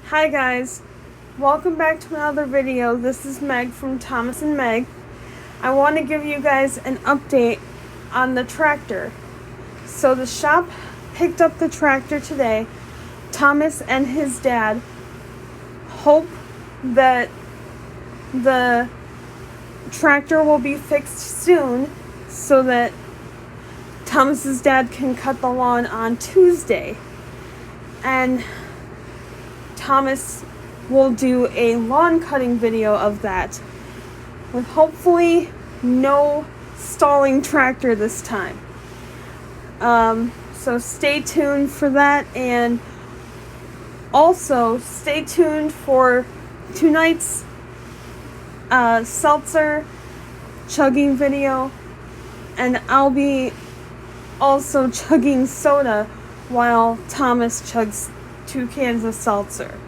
Hi guys, welcome back to another video. This is Meg from Thomas and Meg. I want to give you guys an update on the tractor. So the shop picked up the tractor today. Thomas and his dad hope that the tractor will be fixed soon so that Thomas's dad can cut the lawn on Tuesday. And Thomas will do a lawn cutting video of that with hopefully no stalling tractor this time. So stay tuned for that, and also stay tuned for tonight's seltzer chugging video, and I'll be also chugging soda while Thomas chugs 2 cans of seltzer.